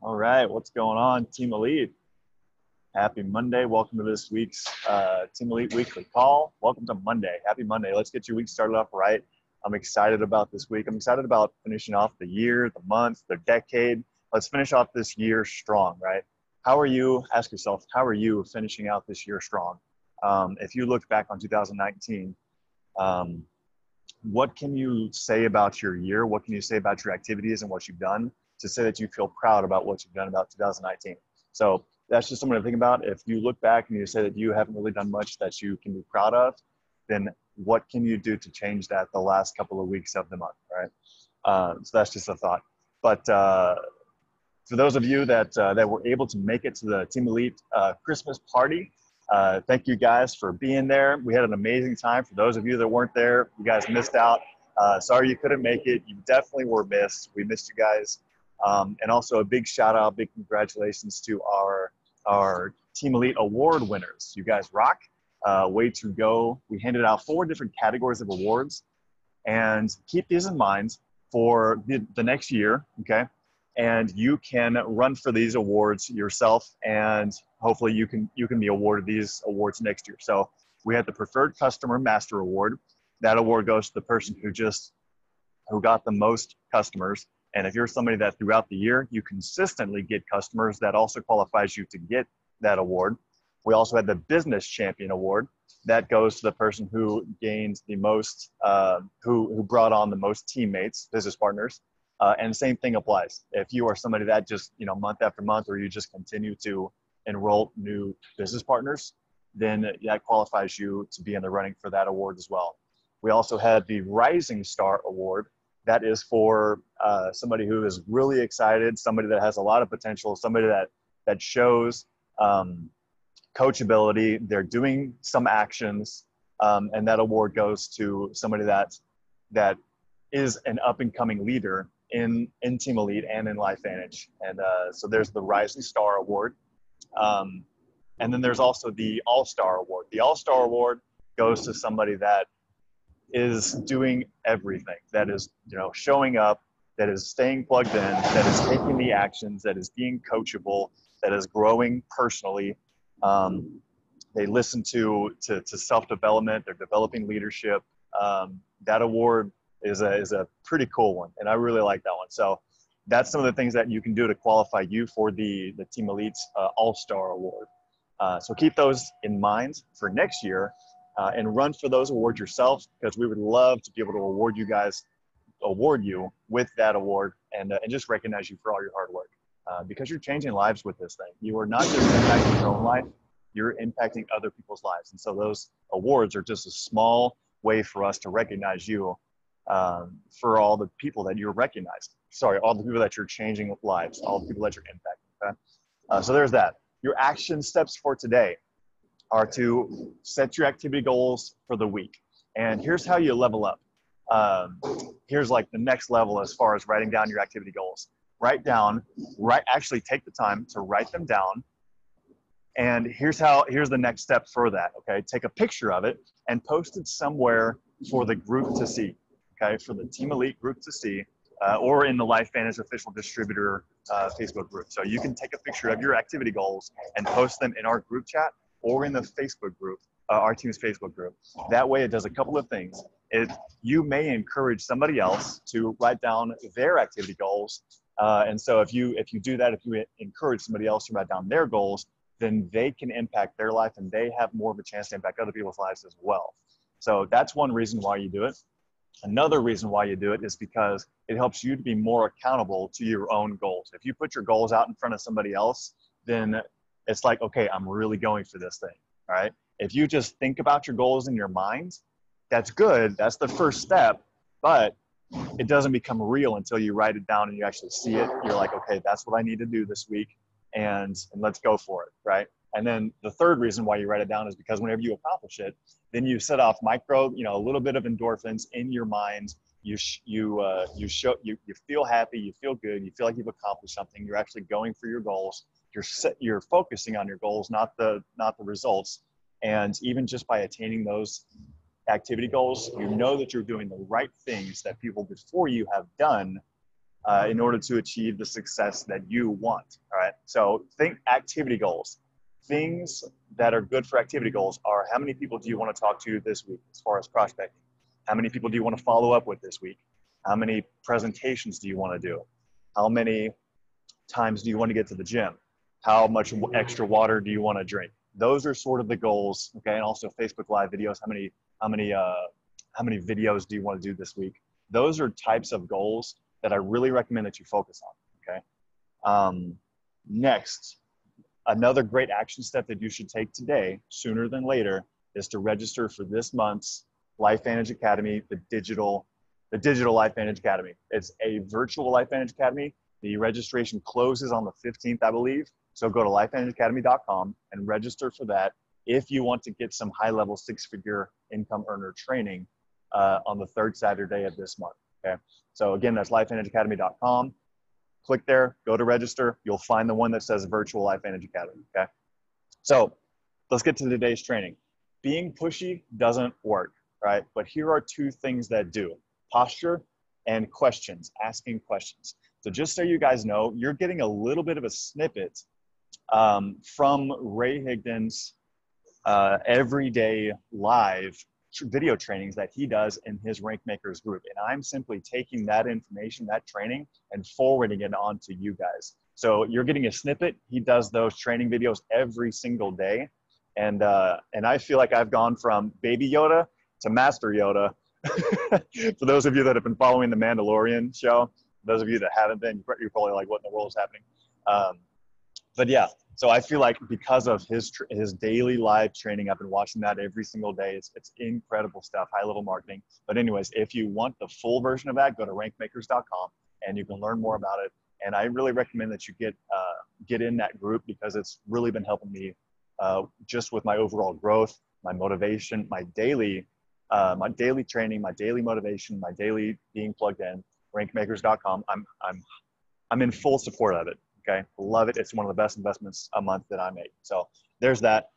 All right, what's going on, Team Elite? Happy Monday. Welcome to this week's Team Elite Weekly Call. Welcome to Monday. Happy Monday. Let's get your week started off right. I'm excited about this week. I'm excited about finishing off the year, the month, the decade. Let's finish off this year strong, right? How are you? Ask yourself, how are you finishing out this year strong? If you look back on 2019, um, what can you say about your year? What can you say about your activities and what you've done to say that you feel proud about what you've done about 2019? So that's just something to think about. If you look back and you say that you haven't really done much that you can be proud of, then what can you do to change that the last couple of weeks of the month, right? So that's just a thought. But for those of you that were able to make it to the Team Elite Christmas party, thank you guys for being there. We had an amazing time. For those of you that weren't there, you guys missed out. Sorry you couldn't make it. You definitely were missed. We missed you guys. And also a big shout out, big congratulations to our Team Elite Award winners. You guys rock. Way to go. We handed out 4 different categories of awards. And keep these in mind for the next year, okay? And you can run for these awards yourself, and hopefully you can be awarded these awards next year. So we had the Preferred Customer Master Award. That award goes to the person who got the most customers. And if you're somebody that throughout the year you consistently get customers, that also qualifies you to get that award. We also had the Business Champion Award. That goes to the person who gained the most, who brought on the most teammates, business partners. And same thing applies. If you are somebody that just, month after month, or you just continue to enroll new business partners, then that qualifies you to be in the running for that award as well. We also had the Rising Star Award. That is for somebody who is really excited, somebody that has a lot of potential, somebody that shows coachability. They're doing some actions, and that award goes to somebody that is an up-and-coming leader in Team Elite and in LifeVantage. And so there's the Rising Star Award. And then there's also the All-Star Award. The All-Star Award goes to somebody that is doing everything, that is, showing up, that is staying plugged in, that is taking the actions, that is being coachable, that is growing personally. They listen to self-development. They're developing leadership. That award is a pretty cool one, and I really like that one. So that's some of the things that you can do to qualify you for the Team Elite's All-Star Award. So keep those in mind for next year, and run for those awards yourself, because we would love to be able to award you with that award, and just recognize you for all your hard work, because you're changing lives with this thing. You are not just impacting your own life, you're impacting other people's lives. And so those awards are just a small way for us to recognize you, for all the people that you're recognizing. Sorry, all the people that you're changing lives, all the people that you're impacting. Okay? So there's that. Your action steps for today are to set your activity goals for the week. And here's how you level up. Here's like the next level as far as writing down your activity goals. Actually take the time to write them down. And here's the next step for that, okay? Take a picture of it and post it somewhere for the group to see, okay? For the Team Elite group to see, or in the LifeVantage official distributor Facebook group. So you can take a picture of your activity goals and post them in our group chat or in the Facebook group, our team's Facebook group. That way it does a couple of things. You may encourage somebody else to write down their activity goals. And so if you do that, if you encourage somebody else to write down their goals, then they can impact their life, and they have more of a chance to impact other people's lives as well. So that's one reason why you do it. Another reason why you do it is because it helps you to be more accountable to your own goals. If you put your goals out in front of somebody else, then it's like, okay, I'm really going for this thing, all right? If you just think about your goals in your mind, that's good. That's the first step, but it doesn't become real until you write it down and you actually see it. You're like, okay, that's what I need to do this week, and let's go for it, right? And then the third reason why you write it down is because whenever you accomplish it, then you set off a little bit of endorphins in your mind. You feel happy, you feel good, you feel like you've accomplished something. You're actually going for your goals. You're focusing on your goals, not the results. And even just by attaining those activity goals, you know that you're doing the right things that people before you have done, in order to achieve the success that you want. All right. So think activity goals. Things that are good for activity goals are: how many people do you want to talk to this week as far as prospecting? How many people do you want to follow up with this week? How many presentations do you want to do? How many times do you want to get to the gym? How much extra water do you want to drink? Those are sort of the goals. Okay. And also Facebook Live videos. How many videos do you want to do this week? Those are types of goals that I really recommend that you focus on. Okay. Next, another great action step that you should take today, sooner than later, is to register for this month's LifeVantage Academy, the digital LifeVantage Academy. It's a virtual LifeVantage Academy. The registration closes on the 15th, I believe. So go to lifevantageacademy.com and register for that if you want to get some high-level six-figure income earner training on the third Saturday of this month. Okay. So again, that's lifevantageacademy.com. Click there, go to register. You'll find the one that says Virtual LifeVantage Academy. Okay. So let's get to today's training. Being pushy doesn't work, right? But here are two things that do: posture and questions, asking questions. So just so you guys know, you're getting a little bit of a snippet from Ray Higdon's everyday live video trainings that he does in his Rank Makers group. And I'm simply taking that information, that training, and forwarding it on to you guys. So you're getting a snippet. He does those training videos every single day. And I feel like I've gone from Baby Yoda to Master Yoda. For those of you that have been following the Mandalorian show, those of you that haven't been, you're probably like, what in the world is happening? But yeah, so I feel like because of his daily live training, I've been watching that every single day. It's incredible stuff, high-level marketing. But anyways, if you want the full version of that, go to rankmakers.com and you can learn more about it. And I really recommend that you get in that group, because it's really been helping me just with my overall growth, my motivation, my daily training, my daily motivation, my daily being plugged in. Rankmakers.com. I'm in full support of it. Okay. Love it. It's one of the best investments a month that I make. So there's that.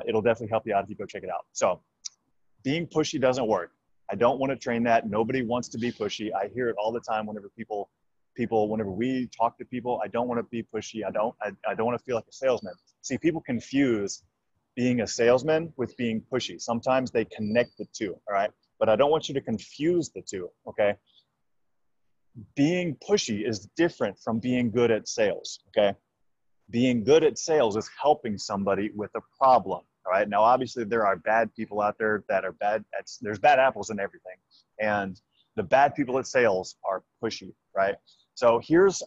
It'll definitely help you out if you go check it out. So being pushy doesn't work. I don't want to train that. Nobody wants to be pushy. I hear it all the time whenever whenever we talk to people. I don't want to be pushy. I don't want to feel like a salesman. See, people confuse being a salesman with being pushy. Sometimes they connect the two. All right. But I don't want you to confuse the two. Okay. Being pushy is different from being good at sales, okay? Being good at sales is helping somebody with a problem, all right? Now, obviously, there are bad people out there that are bad at, there's bad apples in everything. And the bad people at sales are pushy, right? So here's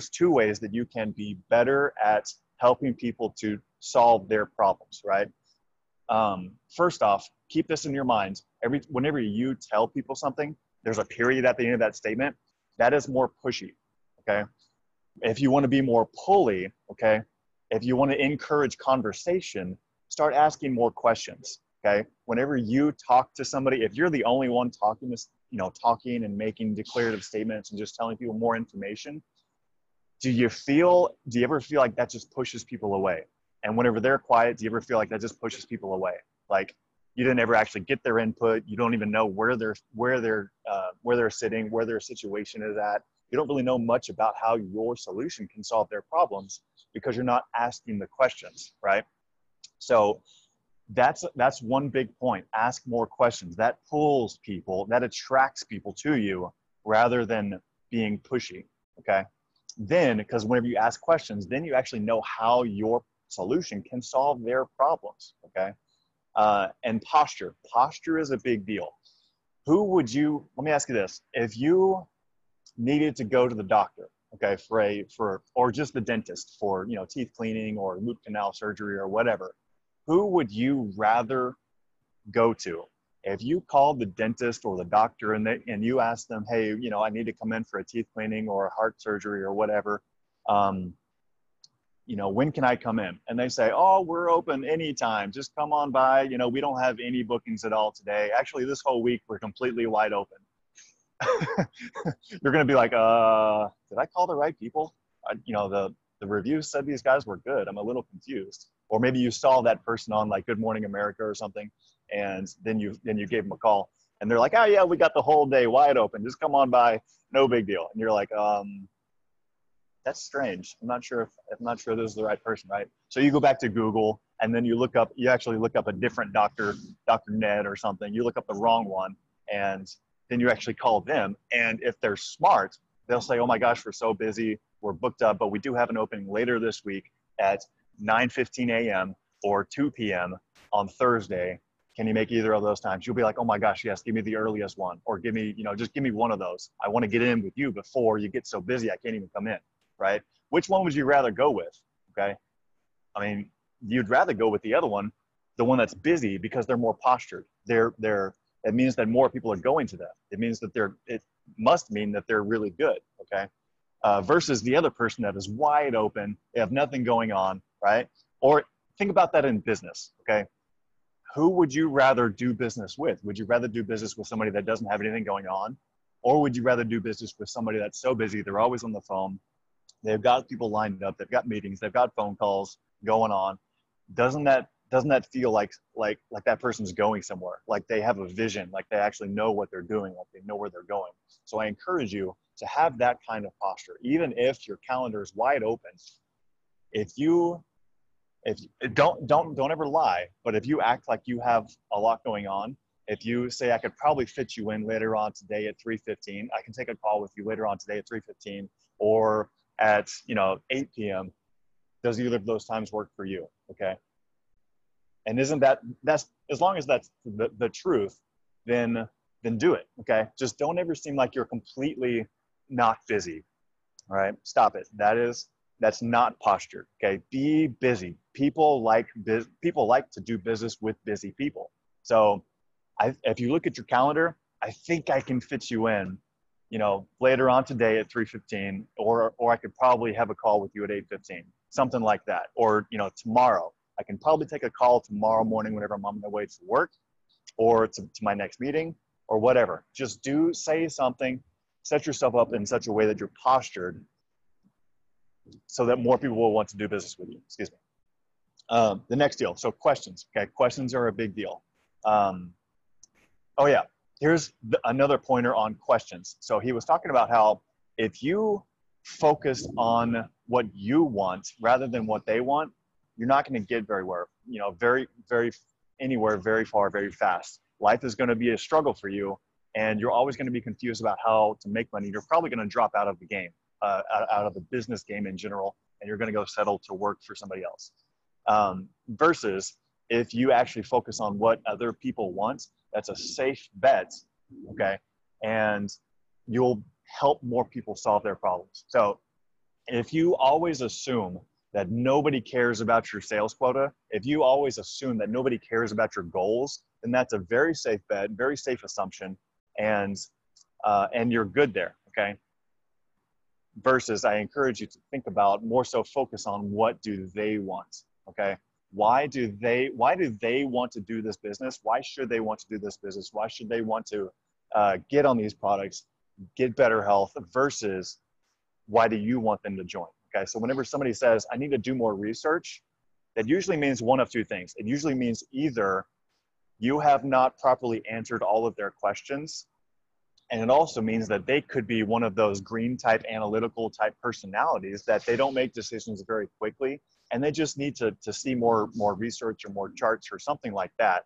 two ways that you can be better at helping people to solve their problems, right? First off, keep this in your mind. Whenever you tell people something, there's a period at the end of that statement. That is more pushy, okay? If you want to be more pulley, okay? If you want to encourage conversation, start asking more questions, okay? Whenever you talk to somebody, if you're the only one talking and making declarative statements and just telling people more information, do you ever feel like that just pushes people away? And whenever they're quiet, do you ever feel like that just pushes people away? Like, you didn't ever actually get their input. You don't even know where they're sitting, where their situation is at. You don't really know much about how your solution can solve their problems because you're not asking the questions, right? So that's one big point. Ask more questions. That pulls people, that attracts people to you rather than being pushy, okay? Then, because whenever you ask questions, then you actually know how your solution can solve their problems, okay? And posture. Posture is a big deal. Let me ask you this. If you needed to go to the doctor, okay, or just the dentist for, teeth cleaning or root canal surgery or whatever, who would you rather go to? If you called the dentist or the doctor and you asked them, hey, I need to come in for a teeth cleaning or a heart surgery or whatever, when can I come in? And they say, oh, we're open anytime. Just come on by. We don't have any bookings at all today. Actually, this whole week, we're completely wide open. You're going to be like, did I call the right people? The reviews said these guys were good. I'm a little confused. Or maybe you saw that person on like Good Morning America or something, and then you gave them a call. And they're like, oh yeah, we got the whole day wide open. Just come on by, no big deal. And you're like, that's strange. I'm not sure this is the right person, right? So you go back to Google and then you actually look up a different doctor, Dr. Ned or something. You look up the wrong one and then you actually call them. And if they're smart, they'll say, oh my gosh, we're so busy, we're booked up, but we do have an opening later this week at 9:15 a.m. or 2 p.m. on Thursday. Can you make either of those times? You'll be like, oh my gosh, yes, give me the earliest one, or give me, just give me one of those. I want to get in with you before you get so busy I can't even come in, right? Which one would you rather go with? Okay. I mean, you'd rather go with the other one, the one that's busy, because they're more postured. It means that more people are going to them. It means that it must mean that they're really good. Okay. Versus the other person that is wide open, they have nothing going on, right? Or think about that in business. Okay. Who would you rather do business with? Would you rather do business with somebody that doesn't have anything going on? Or would you rather do business with somebody that's so busy, they're always on the phone, they've got people lined up, they've got meetings, they've got phone calls going on? Doesn't that feel like that person's going somewhere? Like they have a vision, like they actually know what they're doing, like they know where they're going. So I encourage you to have that kind of posture, even if your calendar is wide open. If don't ever lie, but if you act like you have a lot going on, if you say, I could probably fit you in later on today at 3:15, I can take a call with you later on today at 3:15 or at 8 p.m. Does either of those times work for you? Okay. And that's as long as that's the truth, then do it. Okay. Just don't ever seem like you're completely not busy. All right. Stop it. That's not posture. Okay. Be busy. People like to do business with busy people. So if you look at your calendar, I think I can fit you in, later on today at 3:15, or I could probably have a call with you at 8:15, something like that. Or, tomorrow, I can probably take a call tomorrow morning whenever I'm on my way to work or to my next meeting or whatever. Just say something, set yourself up in such a way that you're postured so that more people will want to do business with you. Excuse me. The next deal. So questions. Okay. Questions are a big deal. Oh yeah. Here's another pointer on questions. So he was talking about how if you focus on what you want rather than what they want, you're not going to get anywhere very far, very fast. Life is going to be a struggle for you, and you're always going to be confused about how to make money. You're probably going to drop out of the game, out of the business game in general, and you're going to go settle to work for somebody else. Versus if you actually focus on what other people want, that's a safe bet, okay? And you'll help more people solve their problems. So if you always assume that nobody cares about your sales quota, if you always assume that nobody cares about your goals, then that's a very safe bet, very safe assumption, and you're good there, okay? Versus I encourage you to think about more so focus on what do they want, okay? Why do they want to do this business? Why should they want to do this business? Why should they want to get on these products, get better health, versus why do you want them to join? Okay, so whenever somebody says, I need to do more research, that usually means one of two things. It usually means either you have not properly answered all of their questions, and it also means that they could be one of those green type, analytical type personalities that they don't make decisions very quickly, and they just need to see more research or more charts or something like that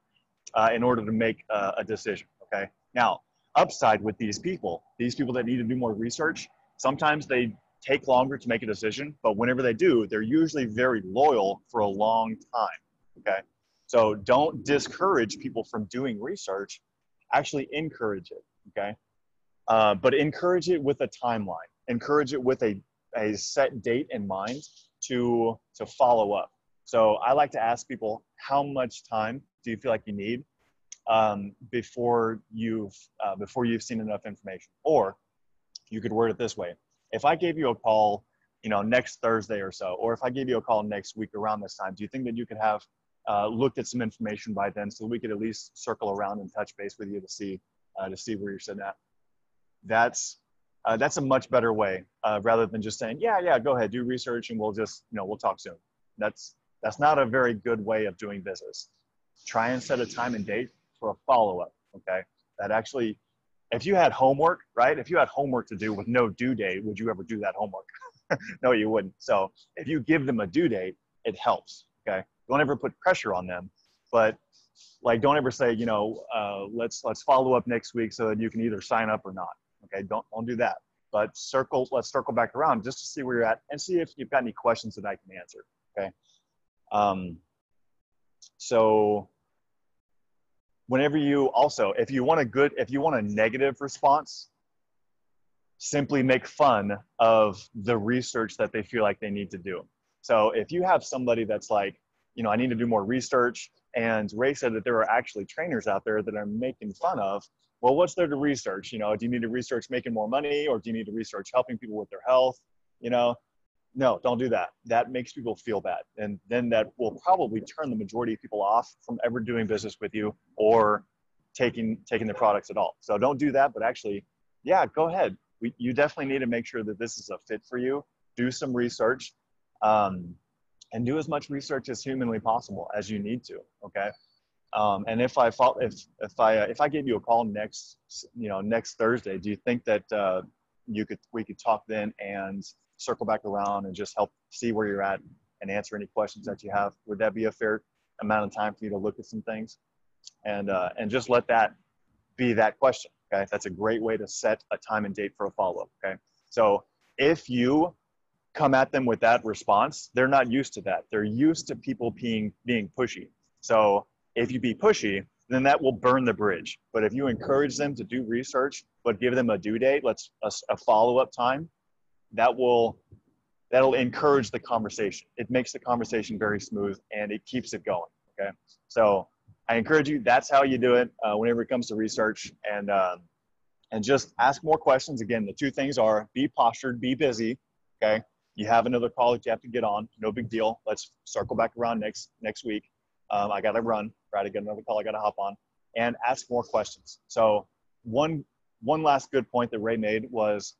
in order to make a decision, okay? Now, upside with these people that need to do more research, sometimes they take longer to make a decision, but whenever they do, they're usually very loyal for a long time, okay? So don't discourage people from doing research, actually encourage it, okay? But encourage it with a timeline. Encourage it with a set date in mind to follow up. So I like to ask people, how much time do you feel like you need before you've seen enough information? Or you could word it this way: if I gave you a call, next Thursday or so, or if I gave you a call next week around this time, do you think that you could have looked at some information by then, so we could at least circle around and touch base with you to see where you're sitting at? That's a much better way rather than just saying, yeah, go ahead, do research, and we'll just, we'll talk soon. That's not a very good way of doing business. Try and set a time and date for a follow-up, okay? that actually, if you had homework, right? If you had homework to do with no due date, would you ever do that homework? No, you wouldn't. So if you give them a due date, it helps. Okay. Don't ever put pressure on them, but like, don't ever say, let's follow up next week so that you can either sign up or not. Okay. Don't do that. But let's circle back around just to see where you're at and see if you've got any questions that I can answer. Okay. So whenever if you want a negative response, simply make fun of the research that they feel like they need to do. So if you have somebody that's like, I need to do more research, and Ray said that there are actually trainers out there that are making fun of, well, what's there to research? Do you need to research making more money, or do you need to research helping people with their health? No, don't do that. That makes people feel bad. And then that will probably turn the majority of people off from ever doing business with you or taking the products at all. So don't do that, but actually, yeah, go ahead. You definitely need to make sure that this is a fit for you. Do some research, and do as much research as humanly possible as you need to. Okay. And if I gave you a call next Thursday, do you think that we could talk then and circle back around and just help see where you're at and answer any questions that you have? Would that be a fair amount of time for you to look at some things and just let that be that question? Okay. That's a great way to set a time and date for a follow-up. Okay. So if you come at them with that response, they're not used to that. They're used to people being pushy. So if you be pushy, then that will burn the bridge. But if you encourage them to do research, but give them a due date, a follow-up time, that'll encourage the conversation. It makes the conversation very smooth and it keeps it going. Okay. So I encourage you, that's how you do it whenever it comes to research, and just ask more questions. Again, the two things are be postured, be busy. Okay. You have another call that you have to get on. No big deal. Let's circle back around next week. I got to run, right? I got another call I got to hop on, and ask more questions. So one last good point that Ray made was,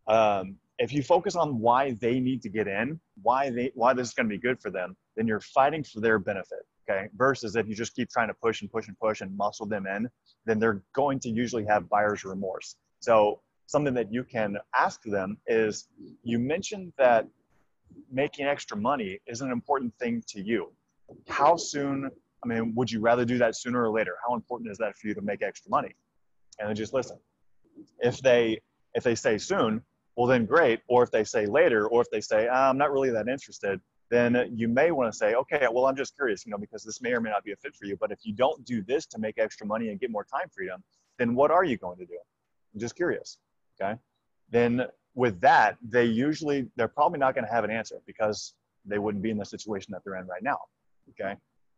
if you focus on why they need to get in, why this is going to be good for them, then you're fighting for their benefit. Okay. Versus if you just keep trying to push and push and push and muscle them in, then they're going to usually have buyer's remorse. So something that you can ask them is, you mentioned that making extra money is an important thing to you. How soon, would you rather do that sooner or later? How important is that for you to make extra money? And then just listen. If they say soon, well then great. Or if they say later, or if they say, I'm not really that interested, then you may want to say, okay, well, I'm just curious, because this may or may not be a fit for you. But if you don't do this to make extra money and get more time freedom, then what are you going to do? I'm just curious. Okay. Then with that, they're probably not going to have an answer because they wouldn't be in the situation that they're in right now. Okay.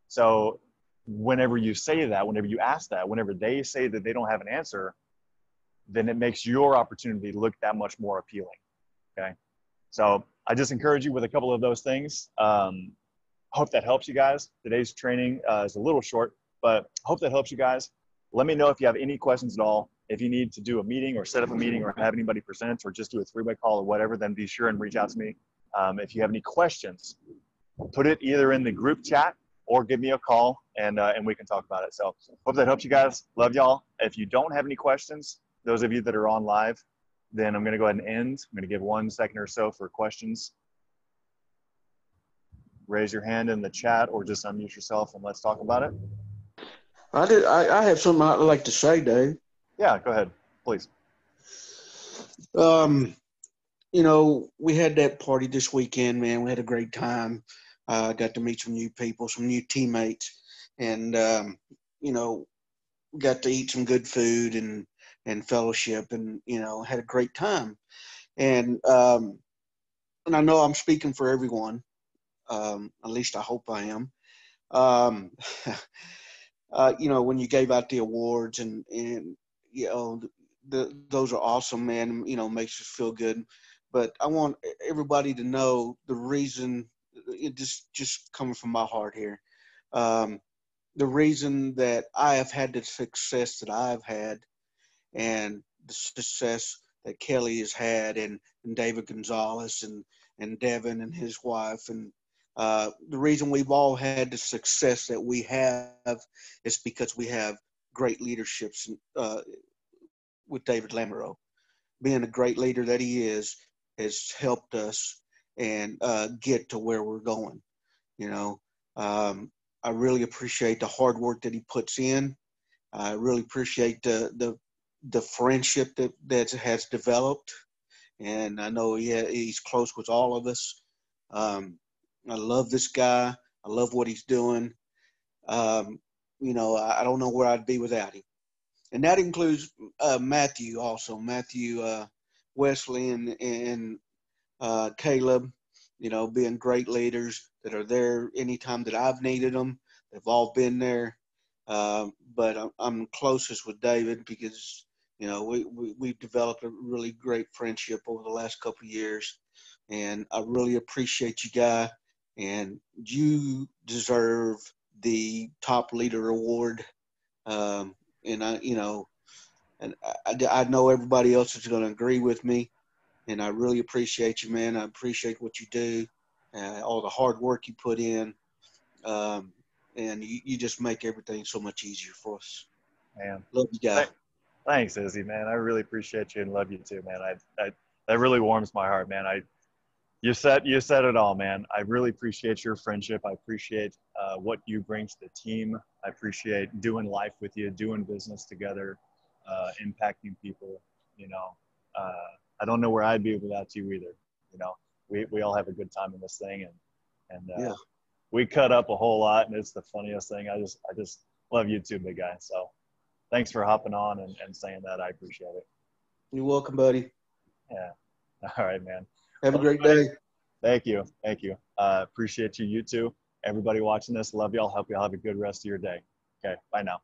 So whenever you say that, whenever you ask that, whenever they say that they don't have an answer, then it makes your opportunity look that much more appealing. Okay. So I just encourage you with a couple of those things. Hope that helps you guys. Today's training is a little short, but hope that helps you guys. Let me know if you have any questions at all. If you need to do a meeting or set up a meeting or have anybody present or just do a three-way call or whatever, then be sure and reach out to me. If you have any questions, put it either in the group chat or give me a call and we can talk about it. So hope that helps you guys. Love y'all. If you don't have any questions, those of you that are on live, then I'm going to go ahead and end. I'm going to give 1 second or so for questions. Raise your hand in the chat or just unmute yourself and let's talk about it. I have something I'd like to say, Dave. Yeah, go ahead, please. We had that party this weekend, man. We had a great time. Got to meet some new people, some new teammates, and got to eat some good food and fellowship, and had a great time. And I know I'm speaking for everyone. At least I hope I am. When you gave out the awards and those are awesome, man. Makes us feel good. But I want everybody to know the reason. It just coming from my heart here. The reason that I have had the success that I've had, and the success that Kelly has had, and David Gonzalez and Devin and his wife, and the reason we've all had the success that we have is because we have great leaderships with David Lamoureux. Being a great leader that he is has helped us and get to where we're going. You know, I really appreciate the hard work that he puts in. I really appreciate the friendship that has developed, and I know he's close with all of us. I love this guy. I love what he's doing. Um, I don't know where I'd be without him, and that includes Matthew also. Matthew Wesley and Caleb, being great leaders that are there anytime that I've needed them. They've all been there. But I'm closest with David because, we've developed a really great friendship over the last couple of years. And I really appreciate you, Guy. And you deserve the top leader award. And I know everybody else is going to agree with me. And I really appreciate you, man. I appreciate what you do, all the hard work you put in, and you just make everything so much easier for us. Man. Love you, guy. Thanks, Izzy, man. I really appreciate you and love you too, man. That really warms my heart, man. You said it all, man. I really appreciate your friendship. I appreciate what you bring to the team. I appreciate doing life with you, doing business together, impacting people. You know, uh, I don't know where I'd be without you either. You know, we all have a good time in this thing, and Yeah. we cut up a whole lot, and it's the funniest thing. I just love you too, big guy. So thanks for hopping on and saying that. I appreciate it. You're welcome, buddy. Yeah. All right, man. Have a Well, great day. thank you. Thank you. Appreciate you. You too. Everybody watching this, love y'all. Hope y'all have a good rest of your day. Okay. Bye now.